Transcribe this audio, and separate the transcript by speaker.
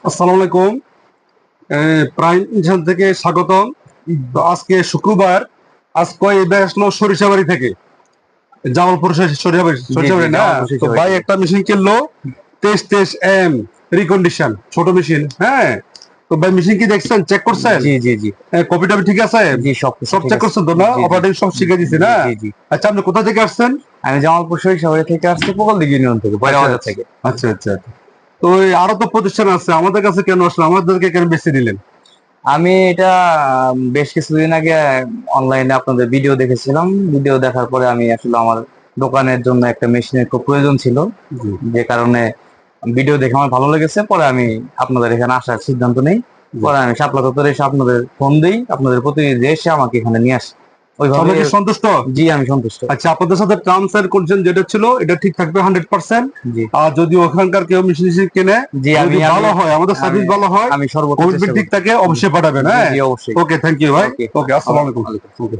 Speaker 1: আসসালামু আলাইকুম। প্রাইম ইনসান থেকে স্বাগতম। তো আজকে শুক্রবার, আজকে এবার আসলো সরিষাবাড়ি থেকে, জামালপুর সরিষাবাড়ি
Speaker 2: জি, জি,
Speaker 1: সরিষাবাড়ি না।
Speaker 2: জামালপুর
Speaker 1: তো ভাই
Speaker 2: সরিষাবাড়ি।
Speaker 1: একটা মেশিন কিনলো 2323M রিকন্ডিশন, ছোট মেশিন। হ্যাঁ, তো ভাই মেশিন কি দেখছেন, চেক করছেন?
Speaker 2: জি, জি, জি,
Speaker 1: কপি টপি ঠিক আছে?
Speaker 2: জি, সবকিছু
Speaker 1: সব
Speaker 2: ঠিক
Speaker 1: চেক
Speaker 2: আছে।
Speaker 1: করছেন তো না?
Speaker 2: জি, জি,
Speaker 1: অপারেটিং সব শিখে দিছে
Speaker 2: জি,
Speaker 1: না?
Speaker 2: জি, জি।
Speaker 1: আচ্ছা, আপনি কোথা থেকে আসছেন?
Speaker 2: আমি জামালপুর সরিষাবাড়ি থেকে আসছি, পোকলদিঘি ইউনিয়ন থেকে, পয়রা
Speaker 1: আচ্ছা
Speaker 2: বাজার
Speaker 1: আচ্ছা
Speaker 2: থেকে।
Speaker 1: আচ্ছা আচ্ছা। তো আরো তো প্রতিষ্ঠান আছে, আমাদের কাছে কেন আসলে, আমাদেরকে কেন বেছে দিলেন?
Speaker 2: আমি এটা বেশ কিছুদিন আগে অনলাইনে আপনাদের ভিডিও দেখেছিলাম। ভিডিও দেখার পরে আমি আসলে আমার দোকানের জন্য একটা মেশিনের খুব প্রয়োজন ছিল,
Speaker 1: জি।
Speaker 2: যে কারণে ভিডিও দেখে আমার ভালো লেগেছে। পরে আমি আপনাদের এখানে আসার সিদ্ধান্ত নেই।
Speaker 1: জি।
Speaker 2: পরে আমি শাপলা চত্বরে এসে আপনাদের ফোন দিই, আপনাদের প্রতিনিধি এসে আমাকে এখানে নিয়ে আসে ওইভাবে।
Speaker 1: সবাই কি সন্তুষ্ট?
Speaker 2: জি, আমি সন্তুষ্ট।
Speaker 1: আচ্ছা, আপনাদের সাথে টার্মস এন্ড কন্ডিশন যেটা ছিল এটা ঠিক থাকবে 100%।
Speaker 2: জি,
Speaker 1: আর যদি ওখানকার কেউ মেশিন কিনে,
Speaker 2: জি,
Speaker 1: যদি
Speaker 2: আমি আমি
Speaker 1: ভালো হয়, আমাদের
Speaker 2: আমি
Speaker 1: সার্ভিস ভালো হয়,
Speaker 2: আমি সর্বোচ্চ চেষ্টা
Speaker 1: কোভিড ঠিক
Speaker 2: করব।
Speaker 1: থাকে,
Speaker 2: জি,
Speaker 1: অবশ্যই পাঠাবেন।
Speaker 2: জি,
Speaker 1: হ্যাঁ,
Speaker 2: জি, অবশ্যই।
Speaker 1: ওকে, থ্যাংক ইউ ভাই।
Speaker 2: ওকে।
Speaker 1: ওকে, আসসালামু আলাইকুম।
Speaker 2: ওয়ালাইকুম।
Speaker 1: ওকে।